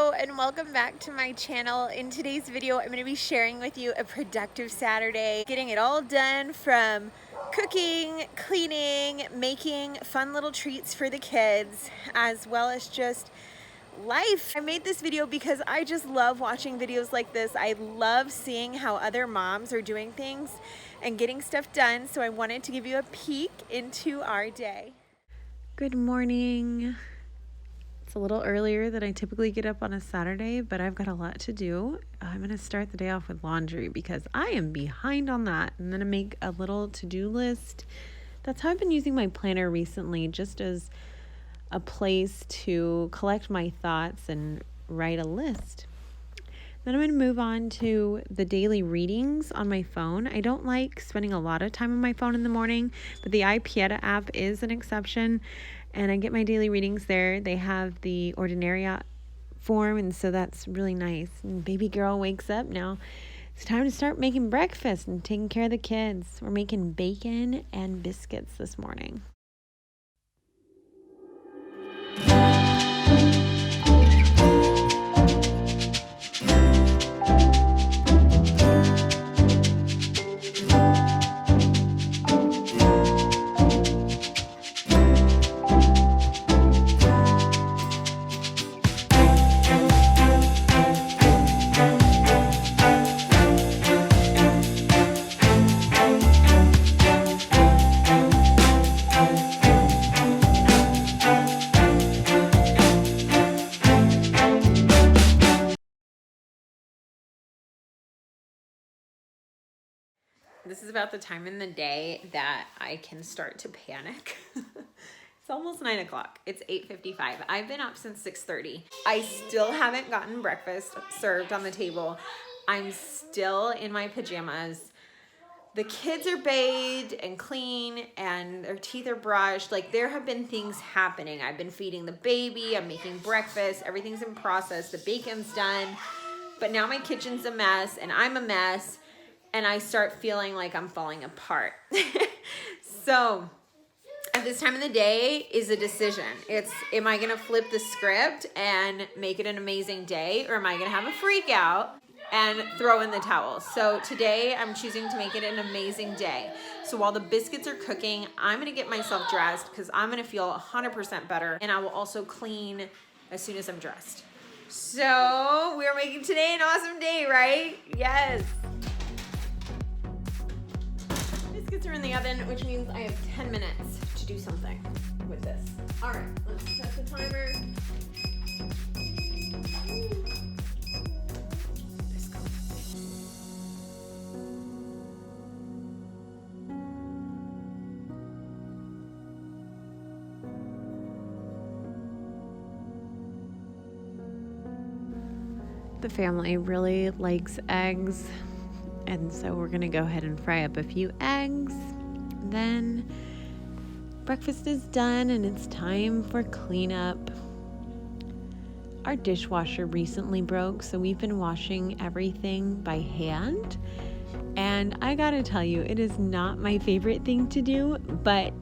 Hello and welcome back to my channel. In today's video, I'm going to be sharing with you a productive Saturday, getting it all done from cooking, cleaning, making fun little treats for the kids, as well as just life. I made this video because I just love watching videos like this. I love seeing how other moms are doing things and getting stuff done, so I wanted to give you a peek into our day. Good morning. It's a little earlier than I typically get up on a Saturday, but I've got a lot to do. I'm going to start the day off with laundry because I am behind on that. I'm going to make a little to-do list. That's how I've been using my planner recently, just as a place to collect my thoughts and write a list. Then I'm going to move on to the daily readings on my phone. I don't like spending a lot of time on my phone in the morning, but the iPieta app is an exception. And I get my daily readings there. They have the Ordinaria form, and so that's really nice. And baby girl wakes up now. It's time to start making breakfast and taking care of the kids. We're making bacon and biscuits this morning. This is about the time in the day that I can start to panic. It's almost 9 o'clock. It's 8:55. I've been up since 6:30. I still haven't gotten breakfast served on the table. I'm still in my pajamas. The kids are bathed and clean and their teeth are brushed. Like, there have been things happening. I've been feeding the baby. I'm making breakfast. Everything's in process. The bacon's done. But now my kitchen's a mess and I'm a mess. And I start feeling like I'm falling apart. So at this time of the day is a decision. It's, am I gonna flip the script and make it an amazing day, or am I gonna have a freak out and throw in the towel? So today I'm choosing to make it an amazing day. So while the biscuits are cooking, I'm gonna get myself dressed because I'm gonna feel 100% better, and I will also clean as soon as I'm dressed. So we're making today an awesome day, right? Yes. Biscuits are in the oven, which means I have 10 minutes to do something with this. All right, let's set the timer. The family really likes eggs. And so we're going to go ahead and fry up a few eggs. Then breakfast is done and it's time for cleanup. Our dishwasher recently broke, so we've been washing everything by hand. And I got to tell you, it is not my favorite thing to do, but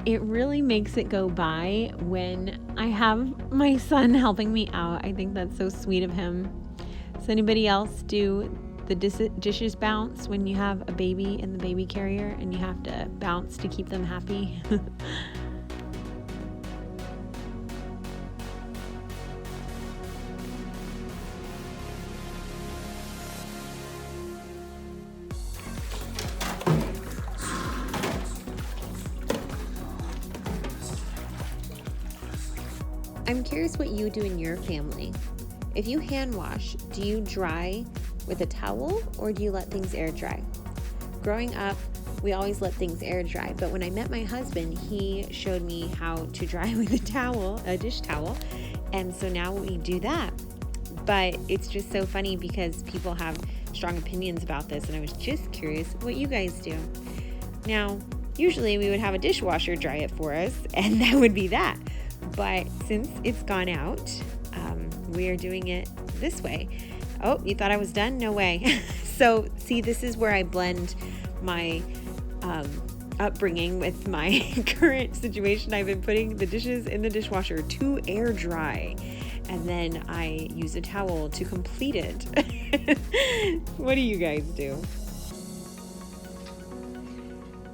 it really makes it go by when I have my son helping me out. I think that's so sweet of him. Does anybody else do the dishes bounce when you have a baby in the baby carrier and you have to bounce to keep them happy? I'm curious what you do in your family. If you hand wash, do you dry with a towel or do you let things air dry? Growing up, we always let things air dry, but when I met my husband, he showed me how to dry with a towel, a dish towel, and so now we do that. But it's just so funny because people have strong opinions about this, and I was just curious what you guys do. Now, usually we would have a dishwasher dry it for us, and that would be that. But since it's gone out, we are doing it this way. Oh, you thought I was done? No way. So see, this is where I blend my upbringing with my current situation. I've been putting the dishes in the dishwasher to air dry. and then I use a towel to complete it. What do you guys do?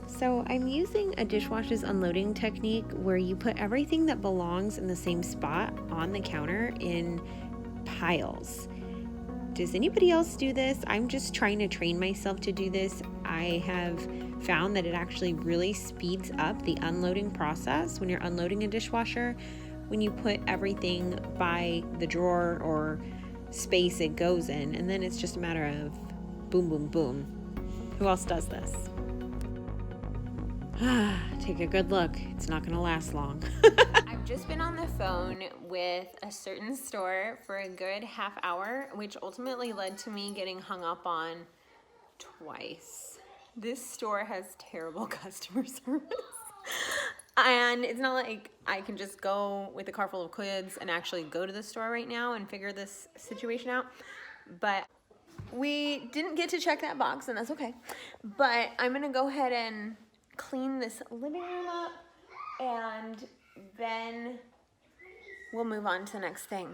So I'm using a dishwasher's unloading technique where you put everything that belongs in the same spot on the counter in piles. Does anybody else do this? I'm just trying to train myself to do this. I have found that it actually really speeds up the unloading process when you're unloading a dishwasher, when you put everything by the drawer or space it goes in, and then it's just a matter of boom, boom, boom. Who else does this? Take a good look. It's not gonna last long. I've just been on the phone with a certain store for a good half hour, which ultimately led to me getting hung up on twice. This store has terrible customer service. And it's not like I can just go with a car full of kids and actually go to the store right now and figure this situation out. But we didn't get to check that box, and that's okay. But I'm gonna go ahead and clean this living room up, and then we'll move on to the next thing.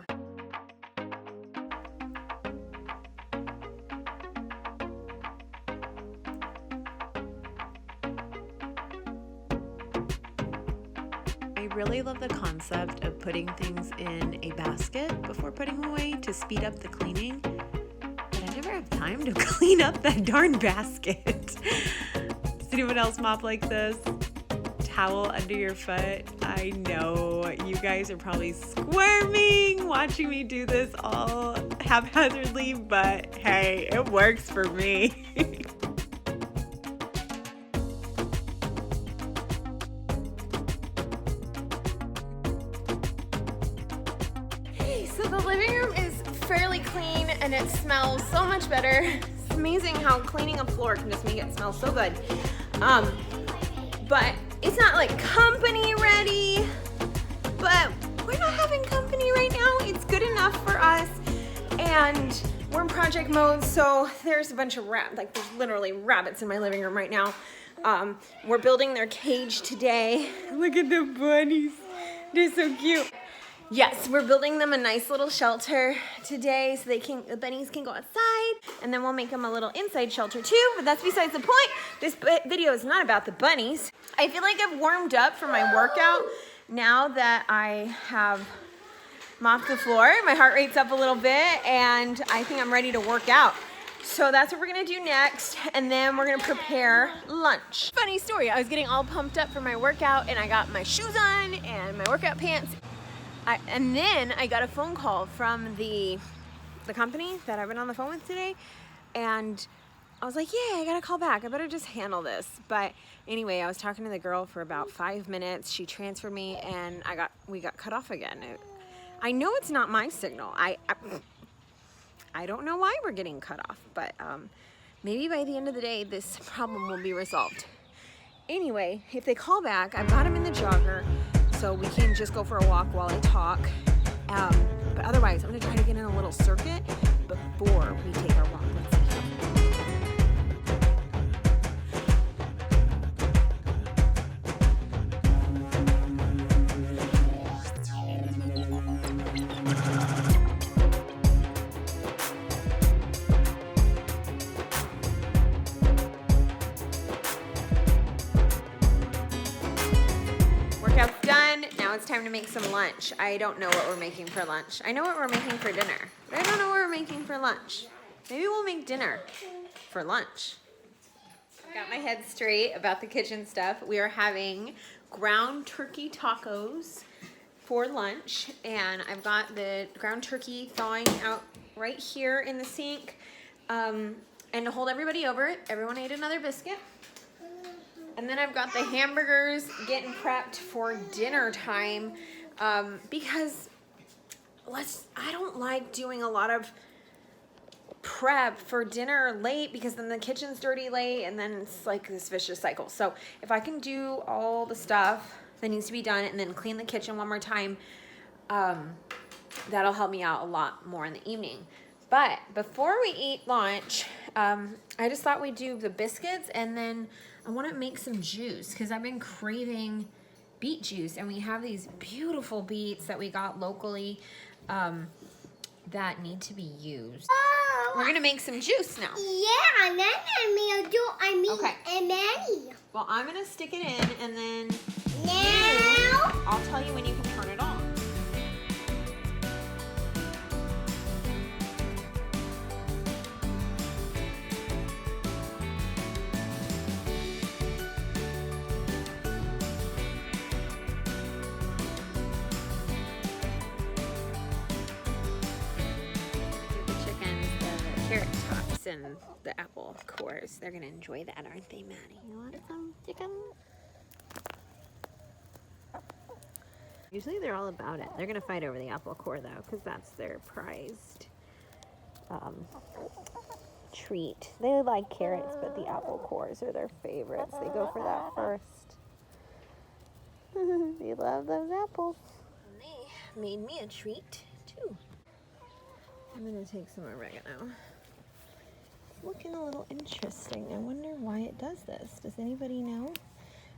I really love the concept of putting things in a basket before putting them away to speed up the cleaning, but I never have time to clean up that darn basket. Does anyone else mop like this? Towel under your foot? I know you guys are probably squirming watching me do this all haphazardly, but hey, it works for me. Hey, so the living room is fairly clean and it smells so much better. It's amazing how cleaning a floor can just make it smell so good. But it's not like company ready, but we're not having company right now. It's good enough for us, and we're in project mode, so there's a bunch of there's literally rabbits in my living room right now. We're building their cage today. Look at the bunnies. They're so cute. Yes, we're building them a nice little shelter today so the bunnies can go outside, and then we'll make them a little inside shelter too, but that's besides the point. This video is not about the bunnies. I feel like I've warmed up for my workout now that I have mopped the floor. My heart rate's up a little bit, and I think I'm ready to work out. So that's what we're gonna do next, and then we're gonna prepare lunch. Funny story, I was getting all pumped up for my workout, and I got my shoes on and my workout pants. And then I got a phone call from the company that I've been on the phone with today, and I was like, yeah, I gotta call back. I better just handle this. But anyway, I was talking to the girl for about 5 minutes. She transferred me, and we got cut off again. I know it's not my signal. I don't know why we're getting cut off, but maybe by the end of the day, this problem will be resolved. Anyway, if they call back, I've got them in the jogger, so we can just go for a walk while I talk. But otherwise, I'm gonna try to get in a little circuit before we take our walk. Let's see. Workout's done. Now it's time to make some lunch. I don't know what we're making for lunch. I know what we're making for dinner, but I don't know what we're making for lunch. Maybe we'll make dinner for lunch. Got my head straight about the kitchen stuff. We are having ground turkey tacos for lunch, and I've got the ground turkey thawing out right here in the sink. And to hold everybody over, everyone ate another biscuit. And then I've got the hamburgers getting prepped for dinner time, because I don't like doing a lot of prep for dinner late, because then the kitchen's dirty late, and then it's like this vicious cycle. So if I can do all the stuff that needs to be done and then clean the kitchen one more time, that'll help me out a lot more in the evening. But before we eat lunch, I just thought we'd do the biscuits, and then I want to make some juice because I've been craving beet juice, and we have these beautiful beets that we got locally. that need to be used. Oh. We're gonna make some juice now. Yeah, and then Okay. and Manny. Well, I'm gonna stick it in, and then Now. I'll tell you when you can turn it on. Carrot tops and the apple cores. They're gonna enjoy that, aren't they, Maddie? You want some chicken? Usually they're all about it. They're gonna fight over the apple core though, because that's their prized treat. They like carrots, but the apple cores are their favorites. They go for that first. They love those apples. And they made me a treat too. I'm gonna take some oregano. Looking a little interesting. I wonder why it does this. Does anybody know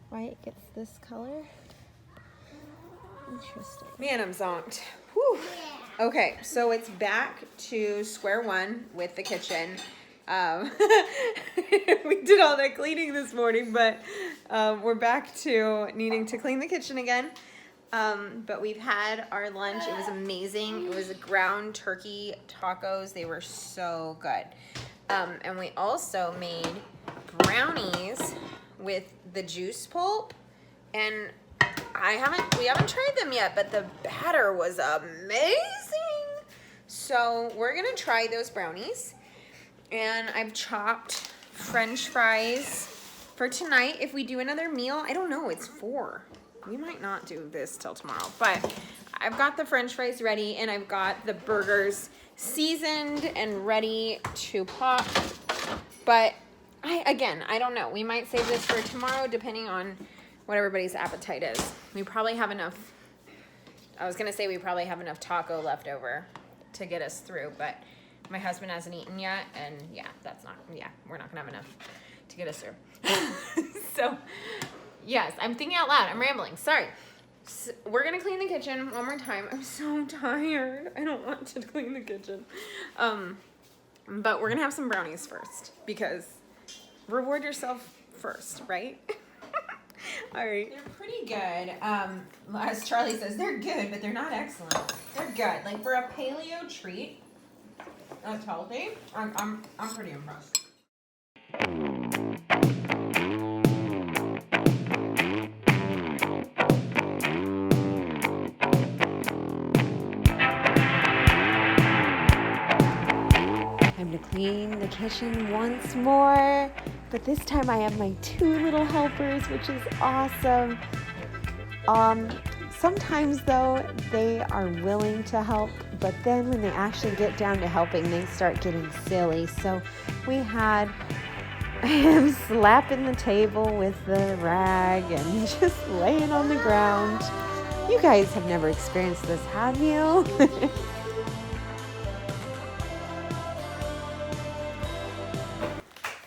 why it gets this color? Interesting. Man, I'm zonked. Whew. Yeah. Okay, so it's back to square one with the kitchen. We did all that cleaning this morning, but we're back to needing to clean the kitchen again. But we've had our lunch. It was amazing. It was a ground turkey tacos. They were so good. And we also made brownies with the juice pulp, and we haven't tried them yet, but the batter was amazing. So we're gonna try those brownies, and I've chopped French fries for tonight. If we do another meal, I don't know, it's 4. We might not do this till tomorrow, but I've got the French fries ready, and I've got the burgers seasoned and ready to pop. But I don't know. We might save this for tomorrow, depending on what everybody's appetite is. We probably have enough. I was gonna say we probably have enough taco left over to get us through, but my husband hasn't eaten yet, and we're not gonna have enough to get us through. So, yes, I'm thinking out loud. I'm rambling. Sorry. So we're gonna clean the kitchen one more time. I'm so tired. I don't want to clean the kitchen. But we're gonna have some brownies first, because reward yourself first, right? All right. They're pretty good. As Charlie says, they're good, but they're not excellent. They're good. Like for a paleo treat, that's healthy. I'm pretty impressed. Time to clean the kitchen once more, but this time I have my 2 little helpers, which is awesome. Sometimes though, they are willing to help, but then when they actually get down to helping, they start getting silly. So we had him slapping the table with the rag and just laying on the ground. You guys have never experienced this, have you?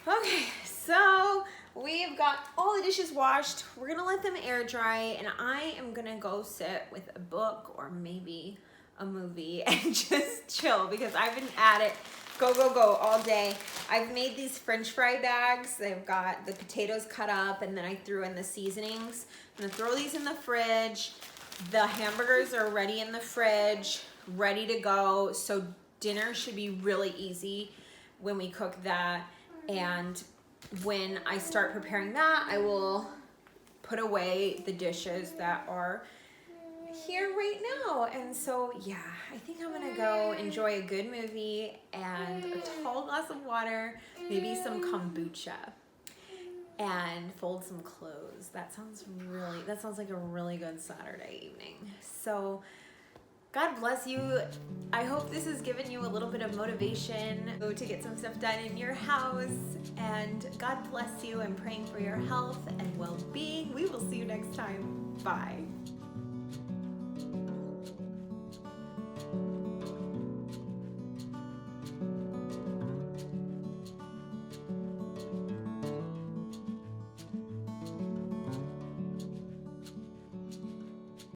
Okay, so we've got all the dishes washed. We're gonna let them air dry, and I am gonna go sit with a book or maybe a movie and just chill, because I've been at it go all day. I've made these French fry bags. They've got the potatoes cut up, and then I threw in the seasonings. I'm gonna throw these in the fridge. The hamburgers are ready in the fridge, ready to go. So dinner should be really easy when we cook that. And when I start preparing that, I will put away the dishes that are here right now. And so, yeah, I think I'm gonna go enjoy a good movie and a tall glass of water, maybe some kombucha, and fold some clothes. That sounds like a really good Saturday evening. So God bless you. I hope this has given you a little bit of motivation to get some stuff done in your house. And God bless you. I'm praying for your health and well-being. We will see you next time. Bye.